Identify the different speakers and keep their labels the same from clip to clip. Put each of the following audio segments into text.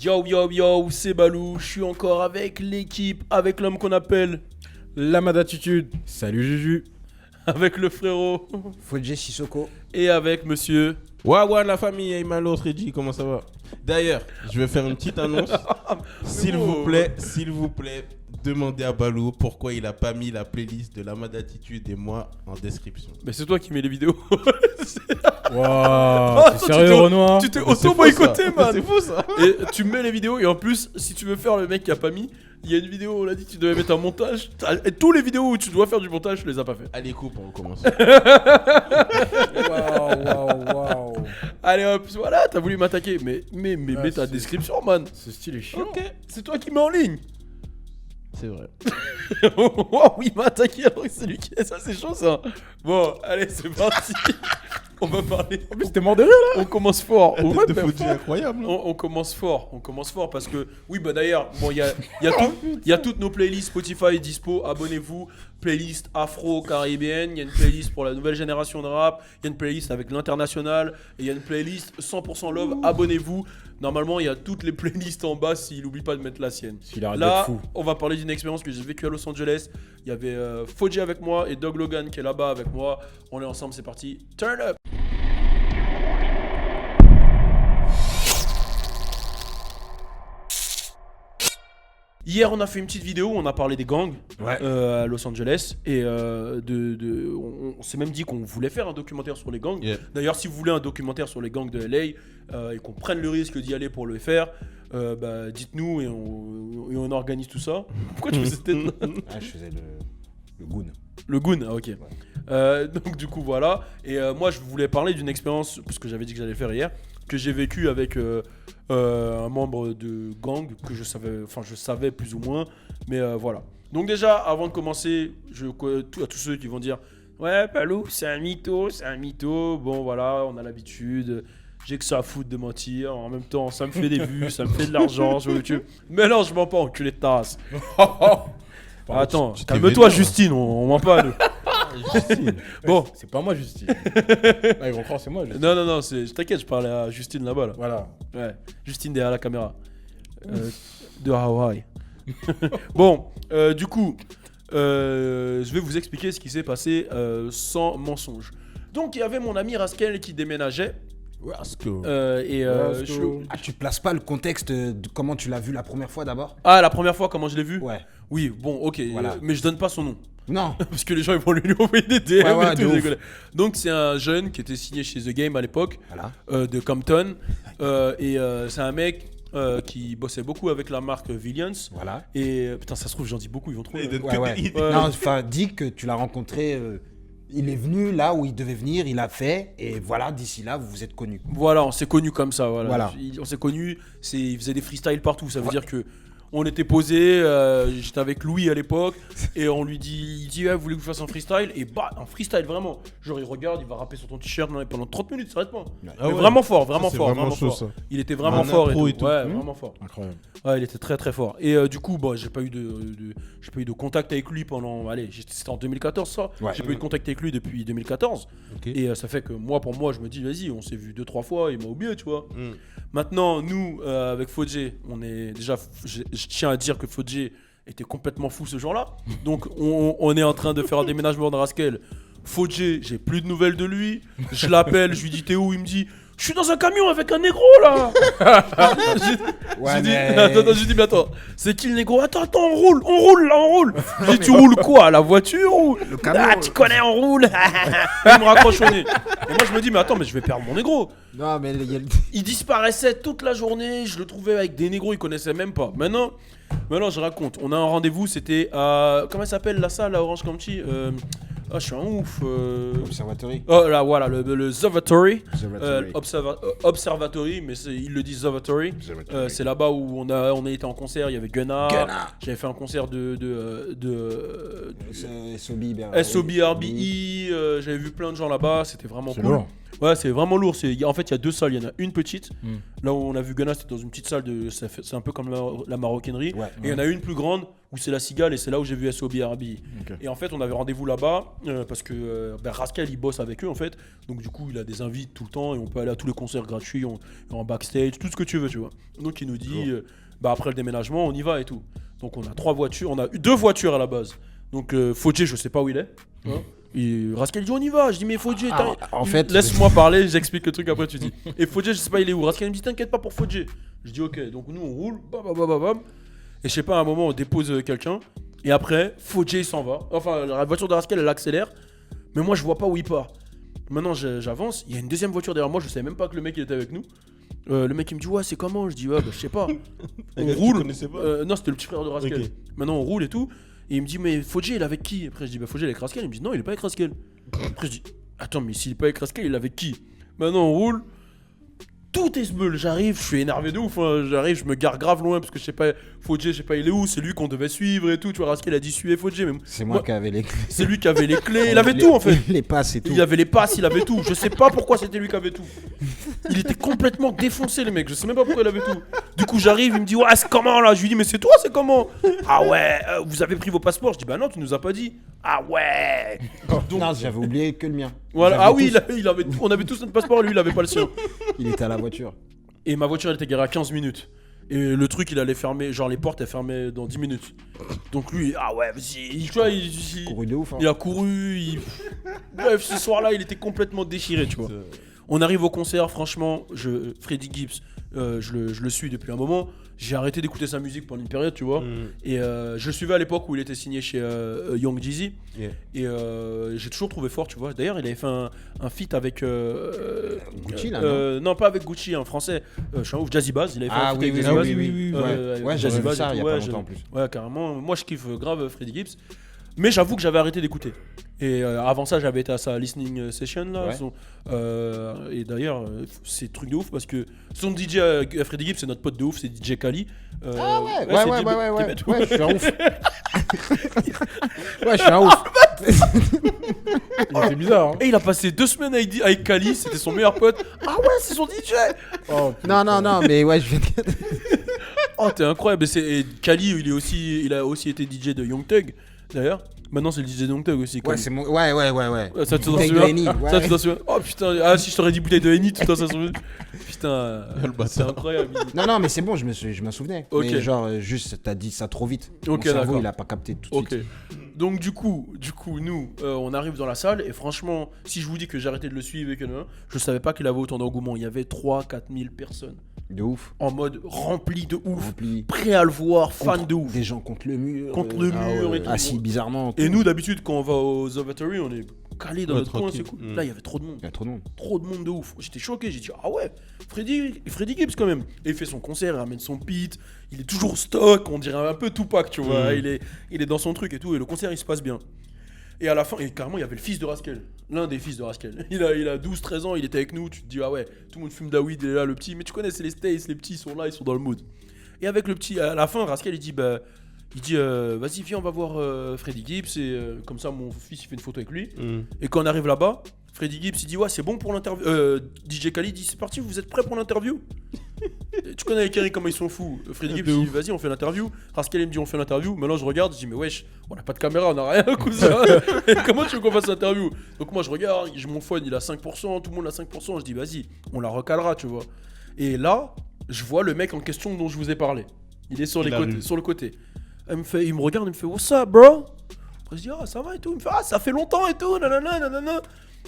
Speaker 1: Yo yo yo, c'est Balou, je suis encore avec l'équipe, avec l'homme qu'on appelle,
Speaker 2: Lama d'attitude. Salut Juju.
Speaker 1: avec le frérot
Speaker 3: Fodje Sissoko.
Speaker 1: et avec monsieur.
Speaker 4: Wagwan la famille, Ayman Reggie, comment ça va? D'ailleurs, je vais faire une petite annonce. S'il vous plaît, demandez à Balou pourquoi il a pas mis la playlist de Lama d'attitude et moi en description.
Speaker 1: Mais c'est toi qui mets les vidéos.
Speaker 2: Waouh,
Speaker 1: Oh,
Speaker 2: t'es sérieux Renoir?
Speaker 1: Tu t'es
Speaker 4: Mais c'est
Speaker 1: auto-boycotté,
Speaker 4: fou, ça.
Speaker 1: man.
Speaker 4: C'est fou ça.
Speaker 1: Et tu mets les vidéos et en plus, si tu veux faire le mec qui a pas mis, il y a une vidéo, on l'a dit, tu devais mettre un montage. Et tous les vidéos où tu dois faire du montage, tu les as pas fait.
Speaker 4: Allez, coupe, on commence.
Speaker 2: Waouh.
Speaker 1: Allez hop, voilà, t'as voulu m'attaquer. Mais mets ta
Speaker 2: c'est-
Speaker 1: description, man.
Speaker 2: Ce style est chiant.
Speaker 1: Ok, c'est toi qui mets en ligne.
Speaker 4: C'est vrai.
Speaker 1: Oh oui, il m'a attaqué alors que c'est lui qui est. Ça, c'est chaud ça. Bon, allez, c'est parti. On va parler.
Speaker 2: En plus, t'es mort de rire là.
Speaker 1: On commence fort.
Speaker 4: La tête de Fodji est incroyable.
Speaker 1: On commence fort. On commence fort parce que, oui, bah d'ailleurs, bon, il y a toutes nos playlists Spotify dispo. Abonnez-vous. Playlist afro-caribéenne. Il y a une playlist pour la nouvelle génération de rap. Il y a une playlist avec l'international. Et il y a une playlist 100% love. Abonnez-vous. Normalement, il y a toutes les playlists en bas s'il n'oublie pas de mettre la sienne.
Speaker 2: S'il arrête
Speaker 1: Là,
Speaker 2: d'être fou.
Speaker 1: on va parler d'une expérience que j'ai vécue à Los Angeles. Il y avait Fodji avec moi et Doug Logan qui est là-bas avec moi. On est ensemble, c'est parti. Turn up! Hier, on a fait une petite vidéo où on a parlé des gangs à Los Angeles et on s'est même dit qu'on voulait faire un documentaire sur les gangs.
Speaker 4: Yeah.
Speaker 1: D'ailleurs, si vous voulez un documentaire sur les gangs de LA et qu'on prenne le risque d'y aller pour le faire, bah, dites-nous et on organise tout ça. Pourquoi tu fais cette tête là?
Speaker 3: Ah, je faisais le goon.
Speaker 1: Le Goon, ah, ok. Donc du coup voilà. Et moi je voulais parler d'une expérience, parce que j'avais dit que j'allais le faire hier, que j'ai vécu avec un membre de gang que je savais plus ou moins. Mais voilà. Donc déjà, avant de commencer, à tous ceux qui vont dire ouais, Balou, c'est un mytho. Bon voilà, on a l'habitude. J'ai que ça à foutre de mentir. En même temps, ça me fait des vues, ça me fait de l'argent sur YouTube. Mais non, je mens pas, enculé de ta race. Attends,
Speaker 4: tu t'es
Speaker 1: calme-toi,
Speaker 4: vénère.
Speaker 1: Justine, on ment pas, nous. Bon,
Speaker 2: C'est pas moi Justine. Là, ils vont croire c'est moi Justine.
Speaker 1: non, t'inquiète, je parlais à Justine là-bas, là.
Speaker 2: Voilà.
Speaker 1: Ouais, Justine derrière la caméra. De Hawaï. Bon, du coup, je vais vous expliquer ce qui s'est passé sans mensonge. Donc, il y avait mon ami Raskel qui déménageait.
Speaker 3: Ah, tu places pas le contexte de comment tu l'as vu la première fois d'abord?
Speaker 1: Ah, la première fois, comment je l'ai vu?
Speaker 3: Ouais.
Speaker 1: Oui, bon, ok,
Speaker 3: Voilà.
Speaker 1: mais je donne pas son nom.
Speaker 3: Non.
Speaker 1: Parce que les gens ils vont lui envoyer des DM
Speaker 3: Ouais,
Speaker 1: et
Speaker 3: de
Speaker 1: tout.
Speaker 3: ouf.
Speaker 1: je rigolais. Donc c'est un jeune qui était signé chez The Game à l'époque,
Speaker 3: Voilà.
Speaker 1: de Compton. C'est un mec qui bossait beaucoup avec la marque Villians.
Speaker 3: Voilà.
Speaker 1: Et putain, ça se trouve, j'en dis beaucoup, ils vont trouver.
Speaker 3: Ouais.
Speaker 1: Ouais.
Speaker 3: Non, enfin, dis que tu l'as rencontré. Il est venu là où il devait venir, il a fait, et voilà, d'ici là, vous vous êtes connus.
Speaker 1: Voilà, on s'est connus comme ça.
Speaker 3: Voilà.
Speaker 1: On s'est connus, il faisait des freestyles partout. Ça veut dire que on était posés, j'étais avec Louis à l'époque, et on lui dit, il dit, vous voulez que je fasse un freestyle? Et bah, un freestyle vraiment. Genre, il regarde, il va rapper sur ton t-shirt pendant 30 minutes, sérieusement.
Speaker 4: Ah
Speaker 1: Mais
Speaker 4: ouais.
Speaker 1: vraiment fort, vraiment
Speaker 4: Ça, c'est
Speaker 1: fort.
Speaker 4: vraiment chaud,
Speaker 1: fort.
Speaker 4: ça.
Speaker 1: Il était vraiment
Speaker 4: Un
Speaker 1: fort
Speaker 4: impro
Speaker 1: et
Speaker 4: et
Speaker 1: tout.
Speaker 4: tout.
Speaker 1: Ouais, vraiment fort.
Speaker 2: Incroyable.
Speaker 1: Ouais, il était très très fort. Et du coup, bon, j'ai pas eu de contact avec lui pendant. Allez, c'était en 2014 ça.
Speaker 3: Ouais.
Speaker 1: J'ai pas eu de contact avec lui depuis 2014.
Speaker 4: Ok.
Speaker 1: Et ça fait que pour moi, je me dis, vas-y, on s'est vu 2-3 fois, il m'a oublié, tu vois.
Speaker 4: Mm.
Speaker 1: Maintenant, nous, avec Fodji, on est déjà. Je tiens à dire que Fodji était complètement fou ce jour-là. Donc, on est en train de faire un déménagement de Raskel. Fodji, j'ai plus de nouvelles de lui. Je l'appelle, je lui dis, t'es où? Il me dit, je suis dans un camion avec un négro là.
Speaker 3: Ouais,
Speaker 1: J'ai dit,
Speaker 3: mais-
Speaker 1: j'ai dit, mais attends, c'est qui le négro? Attends, on roule. J'ai dit, tu roules quoi? La voiture ou
Speaker 3: Le camion.
Speaker 1: Ah, tu connais, on roule. Il me raccroche au nez. Et moi, je me dis, mais attends, mais je vais perdre mon négro.
Speaker 3: Non, mais il y a le-
Speaker 1: Il disparaissait toute la journée, je le trouvais avec des négros, il connaissait même pas. Maintenant, je raconte. On a un rendez-vous, c'était à. Comment elle s'appelle la salle à Orange County? Ah, je suis un ouf.
Speaker 3: Observatory.
Speaker 1: Oh là, voilà, le Observatory.
Speaker 3: Observatory.
Speaker 1: Observatory, mais il le dit Observatory.
Speaker 3: Observatory.
Speaker 1: C'est là-bas où on a été en concert. Il y avait Gunna.
Speaker 3: Gunna.
Speaker 1: J'avais fait un concert de
Speaker 3: SOB,
Speaker 1: SOB RBE. J'avais vu plein de gens là-bas. C'était vraiment
Speaker 2: C'est
Speaker 1: cool.
Speaker 2: lourd.
Speaker 1: Ouais, c'est vraiment lourd. En fait, il y a 2 salles. Il y en a une petite.
Speaker 2: Mm.
Speaker 1: Là où on a vu Gunna, c'était dans une petite salle. C'est un peu comme la maroquinerie.
Speaker 3: Ouais.
Speaker 1: Et il y en a une plus grande où c'est la Cigale. Et c'est là où j'ai vu SOB Arabi.
Speaker 2: Ok.
Speaker 1: Et en fait, on avait rendez-vous là-bas parce que Rascal, il bosse avec eux en fait. Donc, du coup, il a des invites tout le temps. Et on peut aller à tous les concerts gratuits, en backstage, tout ce que tu veux, tu vois. Donc, il nous dit, après le déménagement, on y va et tout. Donc, on a 3 voitures. On a 2 voitures à la base. Donc, Fodje, je sais pas où il est. Hein. Et Rascal dit on y va, je dis mais Fodje,
Speaker 3: en fait,
Speaker 1: laisse-moi parler, j'explique le truc après tu dis. Et Fodje je sais pas il est où, Rascal me dit t'inquiète pas pour Fodje. Je dis ok, donc nous on roule, bam. Et je sais pas à un moment on dépose quelqu'un, et après Fodje il s'en va, enfin la voiture de Rascal elle accélère, mais moi je vois pas où il part. Maintenant j'avance, il y a une deuxième voiture derrière moi, je savais même pas que le mec il était avec nous. Le mec il me dit ouais c'est comment, je dis ouais bah je sais pas. On
Speaker 4: gars que tu
Speaker 1: roule,
Speaker 4: connaissais pas
Speaker 1: non c'était le petit frère de Rascal.
Speaker 4: Ok.
Speaker 1: Maintenant on roule et tout. Et il me dit mais Fodje il est avec qui? Après je dis bah Fodje il est avec Rascal. Il me dit non il est pas avec Rascal. Après je dis attends mais s'il est pas avec Rascal il est avec qui? Maintenant on roule. Tout est sbeul, j'arrive, je suis énervé de ouf, hein. J'arrive, je me gare grave loin parce que je sais pas, Fodje, je sais pas il est où, c'est lui qu'on devait suivre et tout, tu vois, Rascal a dit suivez Fodje, mais
Speaker 3: c'est moi qui avais les clés.
Speaker 1: c'est lui qui avait les clés, il avait tout en fait.
Speaker 3: Les passes et tout.
Speaker 1: Il avait les passes, il avait tout, je sais pas pourquoi c'était lui qui avait tout. Il était complètement défoncé le mec, je sais même pas pourquoi il avait tout. Du coup j'arrive, il me dit ouais c'est comment là? Je lui dis mais c'est toi c'est comment? Ah ouais, vous avez pris vos passeports? Je dis bah non tu nous as pas dit. Ah ouais. Donc,
Speaker 3: Non, j'avais oublié que le mien.
Speaker 1: voilà.
Speaker 3: J'avais
Speaker 1: Ah oui,
Speaker 3: tous-
Speaker 1: il avait tout, on avait tous notre passeport, lui il avait pas le sien.
Speaker 3: Il était à la voiture.
Speaker 1: Et ma voiture elle était garée à 15 minutes. Et le truc il allait fermer, genre les portes elles fermaient dans 10 minutes. Donc lui, ah ouais, vas-y, tu vois,
Speaker 3: Couru de ouf. Hein.
Speaker 1: il a couru. Bref, ce soir-là il était complètement déchiré, tu vois. On arrive au concert, franchement, Freddie Gibbs, je le suis depuis un moment. J'ai arrêté d'écouter sa musique pendant une période, tu vois. Et je le suivais à l'époque où il était signé chez Young Jeezy.
Speaker 4: Yeah.
Speaker 1: Et j'ai toujours trouvé fort, tu vois. D'ailleurs, il avait fait un feat avec.
Speaker 3: Gucci, là,
Speaker 1: non, pas avec Gucci, un français. Je suis un ouf, Jazzy Bass. Il avait fait un
Speaker 3: Ah
Speaker 1: feat
Speaker 3: oui,
Speaker 1: avec
Speaker 3: oui,
Speaker 1: Jazzy Bass.
Speaker 3: oui.
Speaker 1: Avec
Speaker 3: Ouais,
Speaker 1: Jazzy
Speaker 3: j'avais vu
Speaker 1: Bass
Speaker 3: ça
Speaker 1: et
Speaker 3: il y a
Speaker 1: tout,
Speaker 3: pas
Speaker 1: ouais,
Speaker 3: longtemps en plus.
Speaker 1: Ouais, carrément. Moi, je kiffe grave Freddie Gibbs. Mais j'avoue que j'avais arrêté d'écouter. Et avant ça, j'avais été à sa listening session là.
Speaker 3: Ouais.
Speaker 1: Et d'ailleurs, c'est truc de ouf parce que son DJ Freddie Gibbs, c'est notre pote de ouf, c'est DJ Kali.
Speaker 3: Ah ouais,
Speaker 1: c'est
Speaker 3: ouais,
Speaker 1: Tibet.
Speaker 3: ouais, je suis un ouf. Ouais, je suis un ouf.
Speaker 2: Il était bizarre. Hein.
Speaker 1: Et il a passé 2 semaines avec Kali, c'était son meilleur pote. Ah ouais, c'est son DJ.
Speaker 2: Oh,
Speaker 3: Non, mais ouais, je viens de.
Speaker 1: Oh, t'es incroyable. Et Kali, il a aussi été DJ de Young Thug, d'ailleurs. Maintenant, c'est le DJ de Young Thug aussi.
Speaker 3: Ouais,
Speaker 1: Kali.
Speaker 3: c'est mon. Ouais.
Speaker 1: Ça, tu t'en
Speaker 3: Bouteille de
Speaker 1: souviens?
Speaker 3: Henny, ouais.
Speaker 1: Ça, tu t'en souviens? Oh putain, ah si je t'aurais dit bouteille de Henny, tout ça, ça se souvient. Putain,
Speaker 4: Le bâtard.
Speaker 1: c'est incroyable.
Speaker 3: Non, mais c'est bon, je m'en souvenais.
Speaker 1: Ok.
Speaker 3: Mais genre, juste, t'as dit ça trop vite.
Speaker 1: Ok,
Speaker 3: Mon cerveau,
Speaker 1: d'accord.
Speaker 3: il a pas capté tout de
Speaker 1: Ok.
Speaker 3: suite.
Speaker 1: Donc du coup, nous, on arrive dans la salle et franchement, si je vous dis que j'ai arrêté de le suivre et que je savais pas qu'il avait autant d'engouement. Il y avait 3-4 000 personnes
Speaker 3: De ouf.
Speaker 1: en mode rempli de ouf,
Speaker 3: Rempli.
Speaker 1: prêt à le voir, fan
Speaker 3: Contre-
Speaker 1: de ouf.
Speaker 3: Des gens contre le mur.
Speaker 1: Contre le mur et tout.
Speaker 3: Assis bizarrement.
Speaker 1: Et nous, d'habitude, quand on va au Observatory, on est calé dans
Speaker 4: Ouais,
Speaker 1: notre coin,
Speaker 4: tranquille.
Speaker 1: c'est cool.
Speaker 4: Mm.
Speaker 1: Là, il y avait trop de monde.
Speaker 3: Il y a trop de monde.
Speaker 1: Trop de monde de ouf. J'étais choqué, j'ai dit ah ouais, Freddie Gibbs quand même. Et il fait son concert, il ramène son beat, il est toujours stock, on dirait un peu Tupac, tu vois. Il est dans son truc et tout, et le concert il se passe bien. Et à la fin, et carrément, il y avait le fils de Rascal, l'un des fils de Rascal. Il a 12-13 ans, il était avec nous, tu te dis ah ouais, tout le monde fume de la weed, il est là le petit, mais tu connais, c'est les States, les petits ils sont là, ils sont dans le mood. Et avec le petit, à la fin, Rascal il dit vas-y viens on va voir Freddie Gibbs et comme ça mon fils il fait une photo avec lui. Et quand on arrive là-bas, Freddie Gibbs il dit ouais c'est bon pour l'interview. DJ Khaled dit c'est parti, vous êtes prêts pour l'interview? Et tu connais les Kerry comment ils sont fous. Freddie Gibbs il dit vas-y on fait l'interview. Rascal il me dit on fait l'interview. Maintenant je regarde, je dis mais wesh on a pas de caméra, on a rien cousin. Comment tu veux qu'on fasse l'interview? Donc moi je regarde, mon phone il a 5%, tout le monde a 5%, je dis vas-y on la recalera tu vois. Et là je vois le mec en question dont je vous ai parlé. Il est sur le côté. Il me regarde, il me fait what's up bro? Après je dis ah ça va et tout. Il me fait ah ça fait longtemps et tout nanana.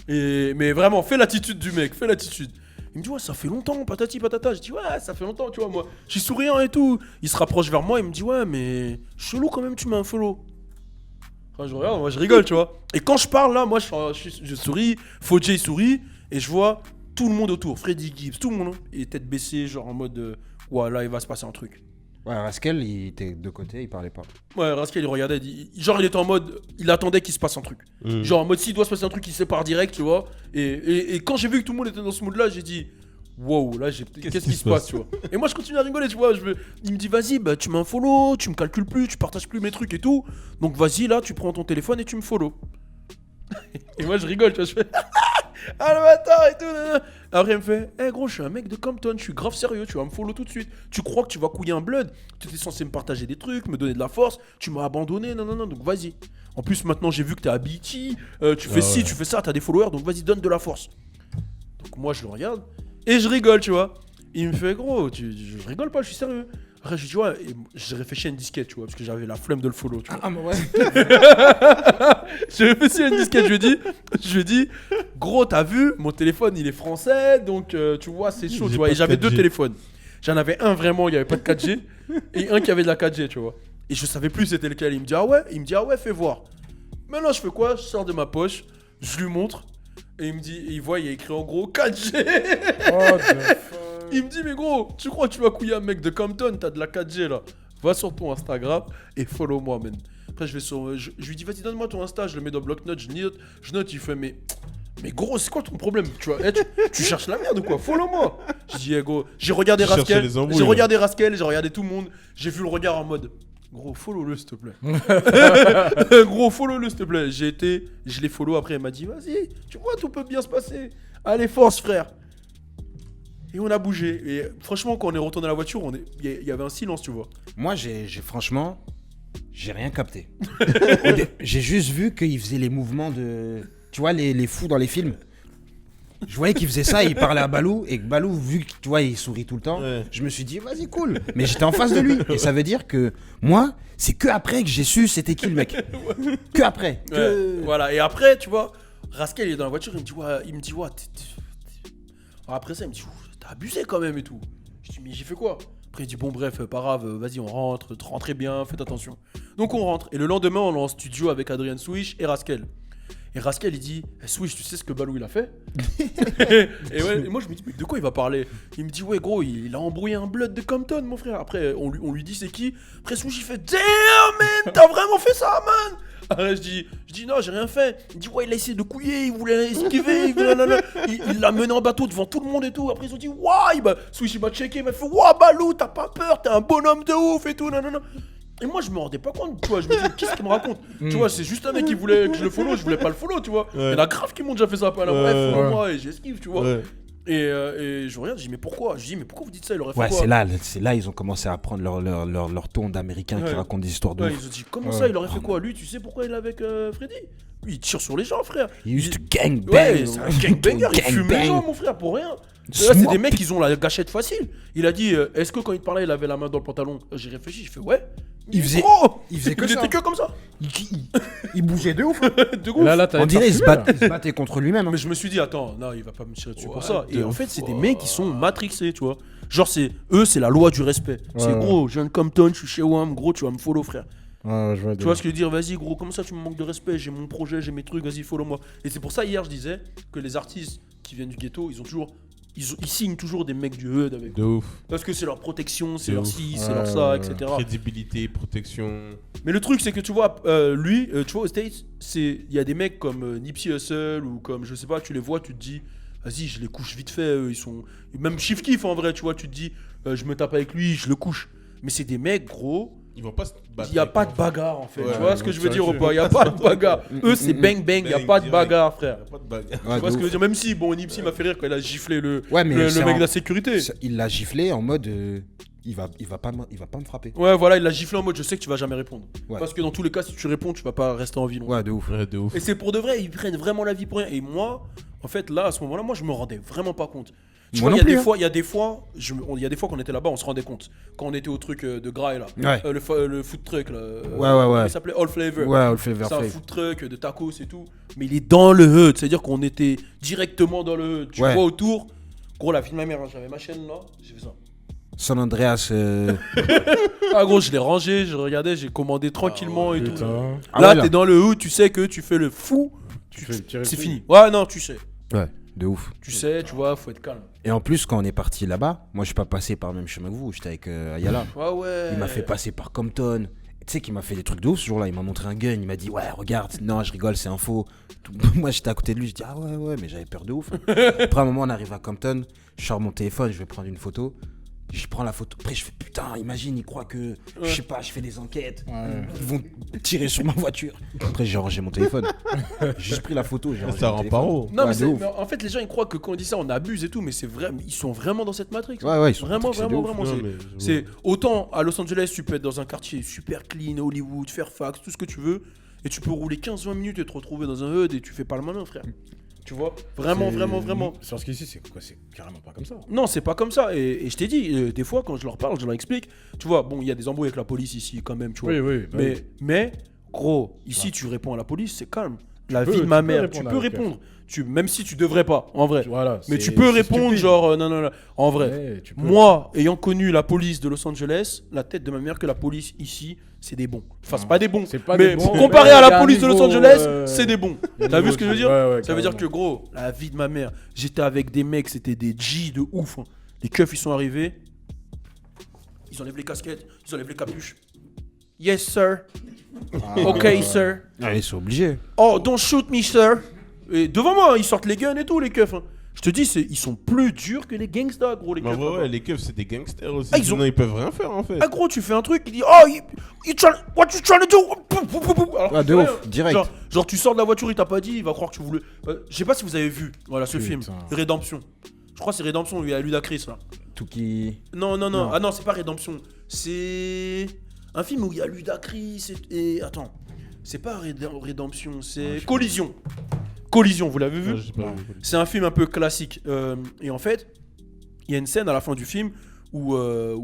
Speaker 1: Mais vraiment fais l'attitude du mec, fais l'attitude. Il me dit ouais ça fait longtemps patati patata. Je dis ouais ça fait longtemps tu vois moi. Je suis souriant et tout. Il se rapproche vers moi, il me dit ouais mais chelou quand même tu mets un follow. Enfin, je regarde, moi je rigole tu vois. Et quand je parle là, moi je souris, Fodje il sourit et je vois tout le monde autour, Freddie Gibbs, tout le monde, hein. Il est tête baissée genre en mode ouais là il va se passer un truc.
Speaker 3: Ouais, Rascal, il était de côté, il parlait pas.
Speaker 1: Ouais, Rascal il regardait, genre il était en mode, il attendait qu'il se passe un truc. Genre en mode s'il doit se passer un truc, il sépare direct, tu vois. Et quand j'ai vu que tout le monde était dans ce mood là, j'ai dit wow, là qu'est-ce qui se passe, tu vois. Et moi je continue à rigoler, tu vois. Il me dit vas-y, bah tu m'unfollow, tu me calcules plus, tu partages plus mes trucs et tout. Donc vas-y là, tu prends ton téléphone et tu me follow. Et moi je rigole, tu vois, je fais Ah le bâtard et tout. Nanana. Après il me fait, gros, je suis un mec de Compton, je suis grave sérieux, tu vas me follow tout de suite. Tu crois que tu vas couiller un blood? Tu étais censé me partager des trucs, me donner de la force, tu m'as abandonné, non, donc vas-y. En plus maintenant j'ai vu que t'es à BT, tu fais ci, tu fais ça, t'as des followers, donc vas-y donne de la force. Donc moi je le regarde et je rigole, tu vois. Il me fait, gros, je rigole pas, je suis sérieux. Après, je dis, ouais, et j'ai réfléchi à une disquette, tu vois, parce que j'avais la flemme de le follow, tu vois.
Speaker 3: Ah, mais ouais.
Speaker 1: J'ai réfléchi à une disquette, je lui ai dit, gros, t'as vu, mon téléphone, il est français, donc, tu vois, c'est chaud,
Speaker 4: J'ai
Speaker 1: tu vois.
Speaker 4: pas
Speaker 1: Et
Speaker 4: de
Speaker 1: j'avais
Speaker 4: 4G.
Speaker 1: deux téléphones. J'en avais un vraiment, il n'y avait pas de 4G, et un qui avait de la 4G, tu vois. Et je savais plus c'était lequel. Il me dit, ah ouais, fais voir. Maintenant, je fais quoi? Je sors de ma poche, je lui montre, et il me dit, il voit, il y a écrit en gros 4G.
Speaker 2: Oh, the fuck.
Speaker 1: Il me dit, mais gros, tu crois que tu vas couiller un mec de Compton, t'as de la 4G là. Va sur ton Instagram et follow moi, man. Après, je lui dis, vas-y, donne-moi ton Insta, je le mets dans bloc-notes, je note, il fait, mais gros, c'est quoi ton problème? Tu vois, tu cherches la merde ou quoi? Follow moi. Je dis, gros, j'ai regardé
Speaker 4: Tu cherchais
Speaker 1: Rascal,
Speaker 4: les embrouilles,
Speaker 1: j'ai
Speaker 4: là.
Speaker 1: regardé Rascal, j'ai regardé tout le monde, j'ai vu le regard en mode, gros, follow-le s'il te plaît. Gros, follow-le s'il te plaît. Je l'ai follow après, elle m'a dit, vas-y, tu vois, tout peut bien se passer. Allez, force, frère. Et on a bougé. Et franchement, quand on est retourné à la voiture, il y avait un silence, tu vois.
Speaker 3: Moi, franchement, j'ai rien capté. J'ai juste vu qu'il faisait les mouvements de... Tu vois, les fous dans les films. Je voyais qu'il faisait ça, il parlait à Balou, et que Balou, vu que tu vois, il sourit tout le temps,
Speaker 4: Ouais.
Speaker 3: je me suis dit, vas-y, cool. Mais j'étais en face de lui. Et ça veut dire que moi, c'est que après que j'ai su c'était qui le mec. Que après.
Speaker 1: Ouais, voilà. Et après, tu vois, Rascal, il est dans la voiture, il me dit, ouais, Alors après ça, il me dit, t'as abusé quand même et tout. Je dis, mais j'ai fait quoi? Après, il dit, bon, bref, pas grave, vas-y, on rentre, rentrez bien, faites attention. Donc on rentre. Et le lendemain, on est en studio avec Adrien Swish et Rascal. Et Rascal, il dit, Swish, tu sais ce que Balou il a fait? et moi, je me dis, mais de quoi il va parler? Il me dit, ouais, gros, il a embrouillé un blood de Compton, mon frère. Après, on lui dit, c'est qui? Après, Swish, il fait, damn, man, t'as vraiment fait ça, man? Après, je dis, non, j'ai rien fait. Il dit, ouais, il a essayé de couiller, il voulait esquiver, il l'a mené en bateau devant tout le monde et tout. Après, ils ont dit, ouais, Swish, il m'a checké, il m'a fait, ouais, Balou, t'as pas peur, t'es un bonhomme de ouf et tout, nanana. Et moi, je me rendais pas compte, tu vois. Je me dis, qu'est-ce qu'il me raconte? Tu vois, c'est juste un mec qui voulait que je le follow, je voulais pas le follow, tu vois.
Speaker 4: Ouais.
Speaker 1: Il y en a grave qui m'ont déjà fait ça, bref,
Speaker 4: Ouais.
Speaker 1: follow-moi et j'esquive, tu vois.
Speaker 4: Ouais.
Speaker 1: Et je regarde, je dis, mais pourquoi? Je dis, mais pourquoi vous dites ça? Il aurait fait
Speaker 3: Ouais,
Speaker 1: quoi?
Speaker 3: c'est là ils ont commencé à prendre leur ton d'américain qui
Speaker 1: Ouais.
Speaker 3: raconte des histoires de
Speaker 1: Ouais,
Speaker 3: ouf.
Speaker 1: ils ont dit, comment ça, il aurait fait quoi? Lui, tu sais pourquoi il est avec Freddy? Lui, il tire sur les gens, frère.
Speaker 3: Il used to gangbang.
Speaker 1: Ouais, c'est un gangbanger, il fume les
Speaker 3: Gangbang.
Speaker 1: gens, mon frère, pour rien. Là, c'est
Speaker 3: Smoke.
Speaker 1: des mecs, ils ont la gâchette facile. Il a dit, est-ce que quand il te parlait, il avait la main dans le pantalon? J'ai réfléchi, j'ai fait, ouais.
Speaker 3: Il faisait-
Speaker 1: Gros,
Speaker 3: il faisait que
Speaker 1: il
Speaker 3: ça.
Speaker 1: était que comme ça.
Speaker 3: Il bougeait de ouf.
Speaker 1: De ouf.
Speaker 2: Là, t'as
Speaker 3: On dirait il se battait contre lui-même. hein.
Speaker 1: Mais je me suis dit, attends, non, il va pas me tirer dessus pour
Speaker 4: What
Speaker 1: ça. Et
Speaker 4: the
Speaker 1: en fait, c'est des
Speaker 4: fuck.
Speaker 1: mecs qui sont matrixés, tu vois. Genre, c'est la loi du respect. C'est
Speaker 2: Ouais.
Speaker 1: gros, je viens de Compton, je suis chez WAM, gros, tu vas me follow, frère.
Speaker 2: Ouais, je vois.
Speaker 1: Tu vois ce que je veux dire? Vas-y, gros, comment ça tu me manques de respect? J'ai mon projet, j'ai mes trucs, vas-y, follow-moi. Et c'est pour ça, hier, je disais que les artistes qui viennent du ghetto, ils signent toujours des mecs du hood avec.
Speaker 4: De ouf.
Speaker 1: Parce que c'est leur protection, c'est
Speaker 4: De
Speaker 1: leur
Speaker 4: ouf.
Speaker 1: ci, c'est
Speaker 2: Ouais,
Speaker 1: leur ça,
Speaker 2: ouais,
Speaker 1: etc.
Speaker 4: Crédibilité, protection.
Speaker 1: Mais le truc, c'est que tu vois, lui, tu vois, aux States, il y a des mecs comme Nipsey Hussle ou comme, je sais pas, tu les vois, tu te dis, vas-y, je les couche vite fait, eux, ils sont. Même Chief Keef en vrai, tu vois, tu te dis, je me tape avec lui, je le couche. Mais c'est des mecs, gros,
Speaker 4: Ils vont pas se battre.
Speaker 1: il n'y a
Speaker 4: avec
Speaker 1: pas
Speaker 4: moi.
Speaker 1: de bagarre en fait.
Speaker 4: Ouais,
Speaker 1: tu vois
Speaker 4: ouais,
Speaker 1: ce que je
Speaker 2: c'est
Speaker 1: veux dire
Speaker 2: vrai
Speaker 1: ou
Speaker 2: que-
Speaker 1: pas? Il n'y a pas de bagarre. Eux, c'est bang bang, il n'y a
Speaker 4: Bang,
Speaker 1: pas de
Speaker 4: direct.
Speaker 1: bagarre,
Speaker 4: Y
Speaker 1: frère.
Speaker 4: a pas de bagarre.
Speaker 3: Ouais,
Speaker 1: Tu vois
Speaker 3: de
Speaker 1: ce que je veux
Speaker 3: ouf.
Speaker 1: dire? Même si, bon, Nipsey m'a fait rire quand il a giflé le
Speaker 3: Ouais, mais
Speaker 1: mec
Speaker 3: c'est
Speaker 1: de la sécurité.
Speaker 3: Il l'a giflé en mode il va pas me frapper.
Speaker 1: Ouais, voilà, il l'a giflé en mode je sais que tu vas jamais répondre.
Speaker 3: Ouais.
Speaker 1: Parce que dans tous les cas, si tu réponds, tu vas pas rester en vie longtemps.
Speaker 3: Ouais, de ouf.
Speaker 4: Ouais, de ouf.
Speaker 1: Et c'est pour de vrai, ils prennent vraiment la vie pour rien. Et moi, en fait, là, à ce moment-là, moi, je me rendais vraiment pas compte. Tu
Speaker 3: Moi
Speaker 1: vois,
Speaker 3: non plus, hein.
Speaker 1: il y a des fois qu'on était là-bas, on se rendait compte. Quand on était au truc de Grail, là.
Speaker 3: Ouais.
Speaker 1: Le food truck, là.
Speaker 3: Ouais.
Speaker 1: Il s'appelait All Flavor.
Speaker 3: Ouais, on le fait vers
Speaker 1: C'est un
Speaker 3: Fave.
Speaker 1: food truck de tacos et tout. Mais il est dans le hood. C'est-à-dire qu'on était directement dans le hood. Tu
Speaker 3: Ouais.
Speaker 1: vois autour. Gros, la vie de ma mère, hein, j'avais ma chaîne là. J'ai fait ça.
Speaker 3: San Andreas.
Speaker 1: Ah, gros, je l'ai rangé, je regardais, j'ai commandé tranquillement et tout.
Speaker 2: Putain.
Speaker 3: Ah
Speaker 1: Là,
Speaker 3: ouais, là.
Speaker 1: t'es dans le hood, tu sais que tu fais le fou.
Speaker 2: Tu fais tirer
Speaker 1: C'est
Speaker 2: dessus.
Speaker 1: fini. Ouais, non, tu sais.
Speaker 3: Ouais, de ouf.
Speaker 1: Tu sais, tu vois, faut être calme.
Speaker 3: Et en plus, quand on est parti là-bas, moi je suis pas passé par le même chemin que vous, j'étais avec Ayala.
Speaker 1: Ouais, ouais.
Speaker 3: Il m'a fait passer par Compton. Tu sais qu'il m'a fait des trucs de ouf ce jour-là. Il m'a montré un gun. Il m'a dit, ouais, regarde. Non, je rigole, c'est un faux. Moi, j'étais à côté de lui. Je dis, ah ouais, mais j'avais peur de ouf. Après, un moment, on arrive à Compton. Je sors mon téléphone. Je vais prendre une photo. Je prends la photo. Après, je fais putain, imagine, ils croient que, je sais pas, je fais des enquêtes.
Speaker 2: Ouais.
Speaker 3: Ils vont tirer sur ma voiture. Après, j'ai rangé mon téléphone. J'ai juste pris la photo. J'ai rangé
Speaker 4: Ça
Speaker 3: mon
Speaker 4: rend
Speaker 3: téléphone.
Speaker 4: pas haut.
Speaker 1: Non,
Speaker 3: Ouais,
Speaker 1: mais,
Speaker 3: de ouf.
Speaker 1: mais en fait, les gens ils croient que quand on dit ça, on abuse et tout, mais c'est vrai, ils sont vraiment dans cette matrix.
Speaker 3: Ouais, ils sont
Speaker 1: Vraiment,
Speaker 3: c'est de
Speaker 1: vraiment,
Speaker 3: ouf.
Speaker 1: vraiment.
Speaker 4: Non,
Speaker 1: c'est-
Speaker 4: mais-
Speaker 1: C'est autant à Los Angeles, tu peux être dans un quartier super clean, Hollywood, Fairfax, tout ce que tu veux, et tu peux rouler 15-20 minutes et te retrouver dans un HUD et tu fais pas le malin, frère. Tu vois? Vraiment,
Speaker 2: C'est-
Speaker 1: vraiment, vraiment.
Speaker 2: Sur ce qu'ici, c'est quoi? C'est carrément pas comme ça.
Speaker 1: Non, c'est pas comme ça. Et je t'ai dit, des fois, quand je leur parle, je leur explique. Tu vois, bon, il y a des embrouilles avec la police ici, quand même, tu vois.
Speaker 2: Oui, oui. bah oui.
Speaker 1: Mais, gros, ici,
Speaker 2: Ouais.
Speaker 1: tu réponds à la police, c'est calme. La
Speaker 2: peux-
Speaker 1: vie de
Speaker 2: tu
Speaker 1: ma
Speaker 2: peux
Speaker 1: mère,
Speaker 2: répondre
Speaker 1: tu
Speaker 2: à
Speaker 1: peux
Speaker 2: la keuf.
Speaker 1: répondre. Même si tu devrais pas, en vrai.
Speaker 2: Voilà,
Speaker 1: Mais
Speaker 2: c'est-
Speaker 1: tu peux
Speaker 2: c'est
Speaker 1: répondre,
Speaker 2: stupide.
Speaker 1: genre, non, non, non. En vrai.
Speaker 2: Ouais, tu peux.
Speaker 1: Moi, ayant connu la police de Los Angeles, la tête de ma mère que la police ici, c'est des bons. Enfin, c'est
Speaker 2: Non,
Speaker 1: pas des bons.
Speaker 2: c'est pas
Speaker 1: mais
Speaker 2: des bons,
Speaker 1: comparé
Speaker 2: mais
Speaker 1: à
Speaker 2: il y
Speaker 1: la
Speaker 2: a un
Speaker 1: police de Los
Speaker 2: niveau,
Speaker 1: Angeles, c'est des bons.
Speaker 2: il y a un
Speaker 1: T'as vu
Speaker 2: niveau
Speaker 1: ce que je veux
Speaker 2: de-
Speaker 1: dire?
Speaker 2: ouais,
Speaker 1: Ça veut dire
Speaker 2: carrément.
Speaker 1: que, gros, la vie de ma mère, j'étais avec des mecs, c'était des G de ouf. Hein. Les keufs, ils sont arrivés. Ils enlèvent les casquettes, ils enlèvent les capuches. Yes, sir. Ok, sir.
Speaker 3: Ah, ils sont obligés.
Speaker 1: Oh, don't shoot me, sir. Et devant moi, ils sortent les guns et tout, les keufs. Hein. Je te dis, ils sont plus durs que les gangsters, gros, les
Speaker 4: Mais en
Speaker 1: keufs.
Speaker 4: vrai,
Speaker 1: là-bas.
Speaker 4: ouais, les keufs, c'est des gangsters aussi.
Speaker 1: Ah, ils
Speaker 4: Sinon, ils peuvent rien faire en fait.
Speaker 1: Ah gros, tu fais un truc, il dit oh, what you trying to do? Pouf, pouf, pouf, pouf. Alors,
Speaker 3: Ouais, de
Speaker 1: ouais,
Speaker 3: ouf, direct.
Speaker 1: Genre, tu sors de la voiture, il t'a pas dit, il va croire que tu voulais. Je sais pas si vous avez vu, voilà, ce
Speaker 2: Putain.
Speaker 1: film, Rédemption. Je crois que c'est Rédemption, il y a Ludacris là.
Speaker 3: Tout qui.
Speaker 1: Non.
Speaker 3: Non.
Speaker 1: Ah non, c'est pas Rédemption. C'est un film où il y a Ludacris et attends, c'est pas Rédemption, c'est Collision. Collision, vous l'avez vu?
Speaker 4: Ah, j'ai pas vu.
Speaker 1: C'est un film un peu classique. Et en fait, il y a une scène à la fin du film où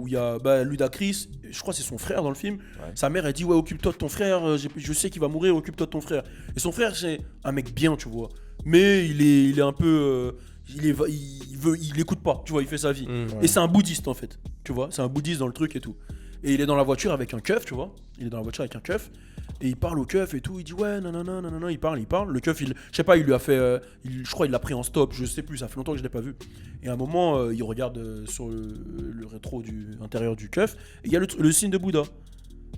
Speaker 1: il y a Ludacris, je crois que c'est son frère dans le film.
Speaker 3: Ouais.
Speaker 1: Sa mère, elle dit ouais, occupe-toi de ton frère, je sais qu'il va mourir, occupe-toi de ton frère. Et son frère, c'est un mec bien, tu vois. Mais il est un peu... il écoute pas, tu vois, il fait sa vie.
Speaker 4: Mm.
Speaker 1: Et c'est un bouddhiste en fait, tu vois, c'est un bouddhiste dans le truc et tout. Et il est dans la voiture avec un keuf, tu vois. Il est dans la voiture avec un keuf. Et il parle au keuf et tout. Il dit ouais, non, il parle. Le keuf, je sais pas, il lui a fait. Je crois il l'a pris en stop, je sais plus, ça fait longtemps que je l'ai pas vu. Et à un moment, il regarde sur le rétro du intérieur du keuf. Et il y a le signe de Bouddha.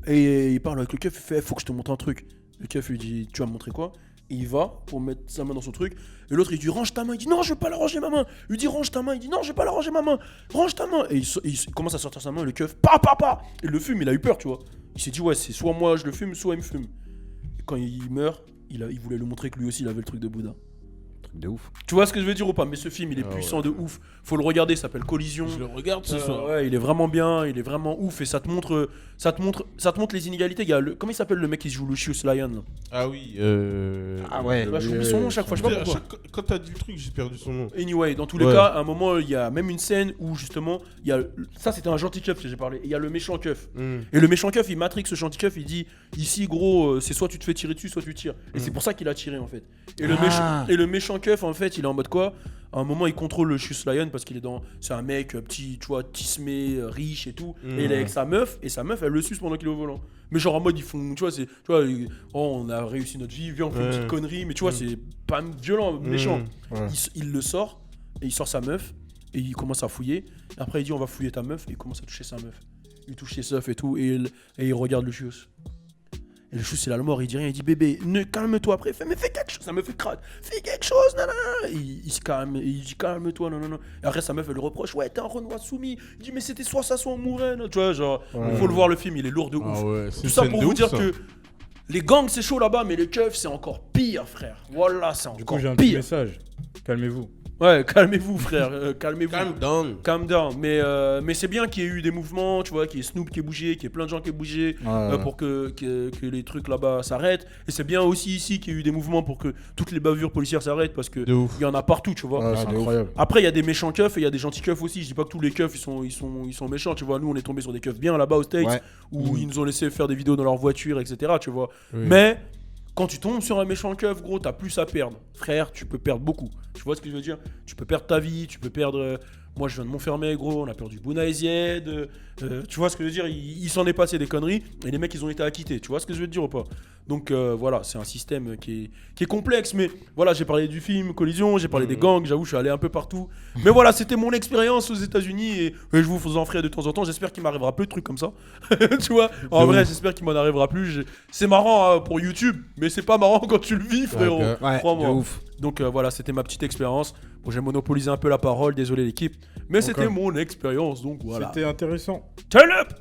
Speaker 1: Et il parle avec le keuf, il fait faut que je te montre un truc. Le keuf lui dit tu vas me montrer quoi? Et il va pour mettre sa main dans son truc. Et l'autre il dit range ta main. Il dit non, je vais pas la ranger ma main. Il lui dit range ta main. Il dit non, je vais pas la ranger ma main. Range ta main. Et il commence à sortir sa main. Et le keuf, pa. Et le fume, il a eu peur, tu vois. Il s'est dit ouais, c'est soit moi je le fume, soit il me fume. Et quand il meurt, il voulait lui montrer que lui aussi il avait le truc de Bouddha.
Speaker 3: Truc de ouf.
Speaker 1: Tu vois ce que je veux dire ou pas? Mais ce film il est
Speaker 4: Ah
Speaker 1: puissant
Speaker 4: ouais.
Speaker 1: de ouf. Faut le regarder, ça s'appelle Collision.
Speaker 4: Je le regarde ce soir.
Speaker 1: Ouais, il est vraiment bien, il est vraiment ouf et ça te montre les inégalités. Il y a comment il s'appelle le mec qui joue Lucius Lyon là?
Speaker 4: Ah oui.
Speaker 3: Ah ouais.
Speaker 1: Ouais, j'oublie son nom chaque fois, je sais pas pourquoi.
Speaker 4: Quand t'as dit le truc, j'ai perdu son nom.
Speaker 1: Anyway, dans tous les
Speaker 4: Ouais.
Speaker 1: cas, à un moment, il y a même une scène où justement, il y a ça c'était un gentil keuf que j'ai parlé. Et il y a le méchant keuf.
Speaker 4: Mm.
Speaker 1: Et le méchant keuf, il matrix ce gentil keuf, il dit ici gros, c'est soit tu te fais tirer dessus, soit tu tires. Et c'est pour ça qu'il a tiré en fait. Et le méchant keuf en fait, il est en mode quoi? À un moment, il contrôle le Lucius Lyon parce qu'il est dans. C'est un mec petit, tu vois, tismé, riche et tout. Et il est avec sa meuf, et sa meuf, elle le suce pendant qu'il est au volant. Mais genre en mode, ils font. Tu vois, c'est. Tu vois, oh, on a réussi notre vie, viens, on fait une
Speaker 4: Ouais.
Speaker 1: petite connerie. Mais tu vois, c'est pas violent, méchant.
Speaker 2: Ouais.
Speaker 1: Il le sort, et il sort sa meuf, et il commence à fouiller. Et après, il dit, on va fouiller ta meuf, et il commence à toucher sa meuf. Il touche ses seufs et tout, et il regarde le Lucius. Et le chou, c'est là le mort, il dit rien, il dit bébé, calme-toi. Après, il fait, mais fais quelque chose, ça me fait craque, fais quelque chose, nanana. Il se calme, il dit calme-toi, non. Et après, sa meuf, elle lui reproche, ouais, t'es un Renoir soumis. Il dit, mais c'était soit ça, soit on mourait. Tu vois, genre,
Speaker 2: Ouais.
Speaker 1: faut le voir le film, il est lourd de ouf.
Speaker 4: Ah ouais, c'est
Speaker 1: Tout
Speaker 4: une
Speaker 1: ça
Speaker 4: scène
Speaker 1: pour
Speaker 4: de
Speaker 1: vous
Speaker 4: ouf,
Speaker 1: dire
Speaker 4: ça.
Speaker 1: que les gangs, c'est chaud là-bas, mais les keufs, c'est encore pire, frère. Voilà, c'est
Speaker 2: Du
Speaker 1: encore
Speaker 2: coup, j'ai un petit
Speaker 1: pire.
Speaker 2: message. Calmez-vous.
Speaker 1: Ouais, calmez-vous, frère, calmez-vous.
Speaker 4: Calm down.
Speaker 1: Calm down. Mais c'est bien qu'il y ait eu des mouvements, tu vois, qu'il y ait Snoop qui ait bougé, qu'il y ait plein de gens qui aient bougé pour que les trucs là-bas s'arrêtent. Et c'est bien aussi ici qu'il y ait eu des mouvements pour que toutes les bavures policières s'arrêtent parce que
Speaker 4: De ouf.
Speaker 1: il y en a partout, tu vois.
Speaker 2: Ouais, c'est
Speaker 3: de ouf.
Speaker 2: incroyable.
Speaker 1: Après, il y a des méchants keufs et il y a des gentils keufs aussi. Je dis pas que tous les keufs ils sont méchants, tu vois. Nous, on est tombé sur des keufs bien là-bas aux States
Speaker 3: Ouais.
Speaker 1: où ils nous ont laissé faire des vidéos dans leur voiture, etc. Tu vois.
Speaker 4: Oui.
Speaker 1: Mais quand tu tombes sur un méchant keuf, gros, t'as plus à perdre. Frère, tu peux perdre beaucoup. Tu vois ce que je veux dire? Tu peux perdre ta vie, tu peux perdre. Moi, je viens de Montfermeil, gros, on a perdu Bouna Ezied. Tu vois ce que je veux dire? Il s'en est passé des conneries et les mecs, ils ont été acquittés. Tu vois ce que je veux te dire ou pas? Donc voilà, c'est un système qui est complexe. Mais voilà, j'ai parlé du film Collision, j'ai parlé des gangs, j'avoue, je suis allé un peu partout. Mais voilà, c'était mon expérience aux États-Unis et je vous en ferai de temps en temps. J'espère qu'il m'arrivera peu de trucs comme ça. Tu vois? En vrai, j'espère qu'il m'en arrivera plus. C'est marrant hein, pour YouTube, mais c'est pas marrant quand tu le vis, frérot.
Speaker 4: Ok.
Speaker 3: Ouais, de
Speaker 1: Crois-moi.
Speaker 3: ouf.
Speaker 1: Donc voilà, c'était ma petite expérience. Bon, j'ai monopolisé un peu la parole, désolé l'équipe. Mais
Speaker 2: Donc,
Speaker 1: c'était mon expérience, donc voilà.
Speaker 2: C'était intéressant.
Speaker 1: Turn up!